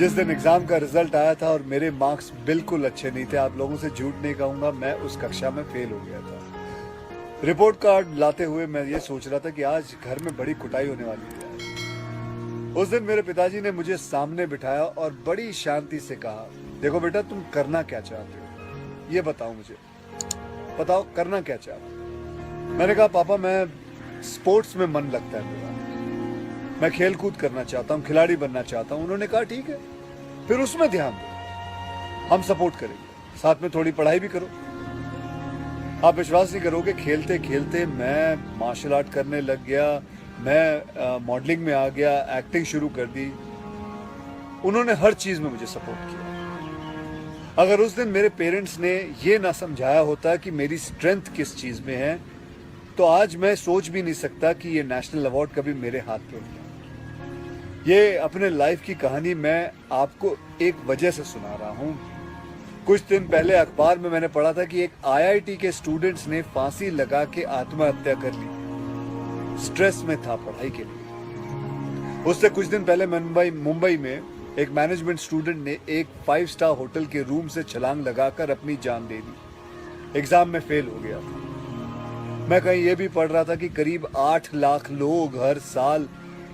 जिस दिन एग्जाम का रिजल्ट आया था और मेरे मार्क्स बिल्कुल अच्छे नहीं थे, आप लोगों से झूठ नहीं कहूंगा, मैं उस कक्षा में फेल हो गया था। रिपोर्ट कार्ड लाते हुए मैं ये सोच रहा था कि आज घर में बड़ी कुटाई होने वाली है। उस दिन मेरे पिताजी ने मुझे सामने बिठाया और बड़ी शांति से कहा, देखो बेटा, तुम करना क्या चाहते हो, ये बताओ मुझे, बताओ करना क्या चाहते हो। मैंने कहा, पापा मैं स्पोर्ट्स में मन लगता है मेरा, मैं खेल कूद करना चाहता हूँ, खिलाड़ी बनना चाहता हूँ। उन्होंने कहा, ठीक है, फिर उसमें ध्यान दो, हम सपोर्ट करेंगे, साथ में थोड़ी पढ़ाई भी करो। आप विश्वास नहीं करोगे, खेलते खेलते मैं मार्शल आर्ट करने लग गया, मैं मॉडलिंग में आ गया, एक्टिंग शुरू कर दी। उन्होंने हर चीज में मुझे सपोर्ट किया। अगर उस दिन मेरे पेरेंट्स ने ये ना समझाया होता कि मेरी स्ट्रेंथ किस चीज में है, तो आज मैं सोच भी नहीं सकता कि ये नेशनल अवार्ड कभी मेरे हाथ पे होता। ये अपने लाइफ की कहानी मैं आपको एक वजह से सुना रहा हूं। कुछ दिन पहले अखबार में मैंने पढ़ा था कि एक आईआईटी के स्टूडेंट्स ने फांसी लगा के आत्महत्या कर ली, स्ट्रेस में था पढ़ाई के लिए। उससे कुछ दिन पहले मुंबई में एक मैनेजमेंट स्टूडेंट ने एक 5 स्टार होटल के रूम से छलांग लगाकर अपनी जान दे दी, एग्जाम में फेल हो गया था। मैं कहीं ये भी पढ़ रहा था कि करीब 8 लाख लोग हर साल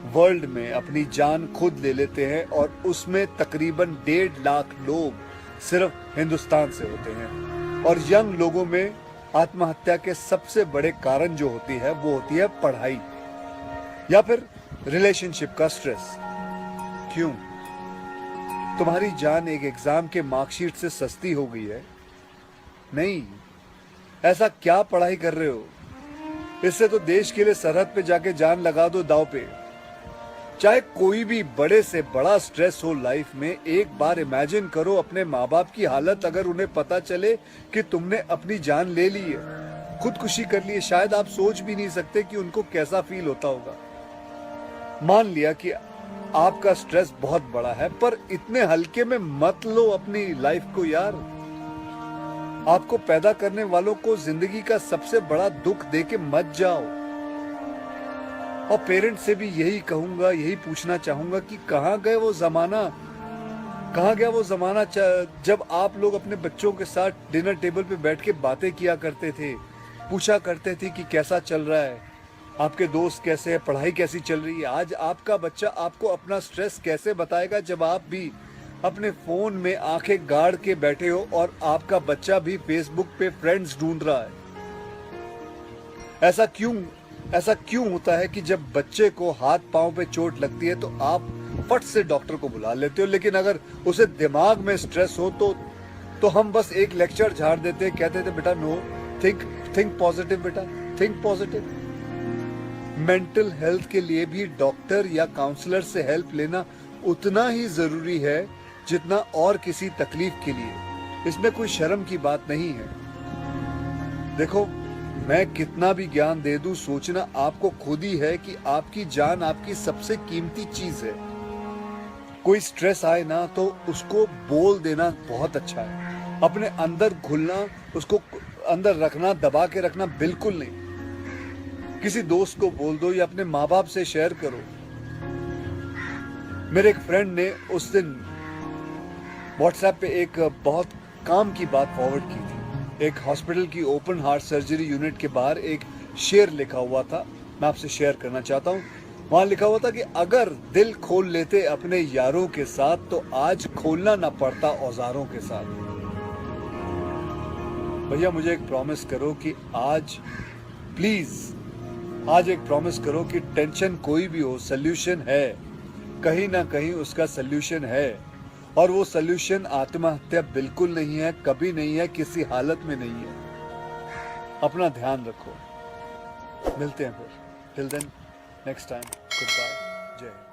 वर्ल्ड में अपनी जान खुद ले लेते हैं और उसमें तकरीबन 1.5 लाख लोग सिर्फ हिंदुस्तान से होते हैं। और यंग लोगों में आत्महत्या के सबसे बड़े कारण जो होती है वो होती है पढ़ाई या फिर रिलेशनशिप का स्ट्रेस। क्यों? तुम्हारी जान एक एग्जाम के मार्कशीट से सस्ती हो गई है? नहीं। ऐसा क्या पढ़ाई कर रहे हो? इससे तो देश के लिए सरहद पे जाके जान लगा दो दांव पे। चाहे कोई भी बड़े से बड़ा स्ट्रेस हो लाइफ में, एक बार इमेजिन करो अपने माँ बाप की हालत अगर उन्हें पता चले कि तुमने अपनी जान ले ली है, खुदकुशी कर ली है। शायद आप सोच भी नहीं सकते कि उनको कैसा फील होता होगा। मान लिया कि आपका स्ट्रेस बहुत बड़ा है, पर इतने हल्के में मत लो अपनी लाइफ को यार। आपको पैदा करने वालों को जिंदगी का सबसे बड़ा दुख देके मत जाओ। और पेरेंट्स से भी यही कहूंगा, यही पूछना चाहूंगा कि कहां गए वो जमाना, कहां गया वो जमाना जब आप लोग अपने बच्चों के साथ डिनर टेबल पे बैठ के बातें किया करते थे, पूछा करते थे कि कैसा चल रहा है, आपके दोस्त कैसे हैं, पढ़ाई कैसी चल रही है। आज आपका बच्चा आपको अपना स्ट्रेस कैसे बताएगा जब आप भी अपने फोन में आंखें गाड़ के बैठे हो और आपका बच्चा भी फेसबुक पे फ्रेंड्स ढूंढ रहा है। ऐसा क्यों होता है कि जब बच्चे को हाथ पांव पे चोट लगती है तो आप फट से डॉक्टर को बुला लेते हो, लेकिन अगर उसे दिमाग में स्ट्रेस हो तो हम बस एक लेक्चर झाड़ देते, कहते थे बेटा नो, थिंक पॉजिटिव बेटा, थिंक पॉजिटिव। मेंटल हेल्थ के लिए भी डॉक्टर या काउंसलर से हेल्प लेना उतना ही जरूरी है जितना और किसी तकलीफ के लिए। इसमें कोई शर्म की बात नहीं है। देखो, मैं कितना भी ज्ञान दे दूं, सोचना आपको खुद ही है कि आपकी जान आपकी सबसे कीमती चीज है। कोई स्ट्रेस आए ना तो उसको बोल देना बहुत अच्छा है। अपने अंदर घुलना, उसको अंदर रखना, दबा के रखना बिल्कुल नहीं। किसी दोस्त को बोल दो या अपने माँ बाप से शेयर करो। मेरे एक फ्रेंड ने उस दिन व्हाट्सएप पे एक बहुत काम की बात फॉरवर्ड की थी। एक हॉस्पिटल की ओपन हार्ट सर्जरी यूनिट के बाहर एक शेर लिखा हुआ था, मैं आपसे शेयर करना चाहता हूँ। वहां लिखा हुआ था कि अगर दिल खोल लेते अपने यारों के साथ तो आज खोलना ना पड़ता औजारों के साथ। भैया मुझे एक प्रॉमिस करो कि आज प्लीज आज एक प्रॉमिस करो कि टेंशन कोई भी हो, सोल्यूशन है, कहीं ना कहीं उसका सोल्यूशन है। और वो सोल्यूशन आत्महत्या बिल्कुल नहीं है, कभी नहीं है, किसी हालत में नहीं है। अपना ध्यान रखो। मिलते हैं फिर। Till then, next time, good bye, जय हिंद।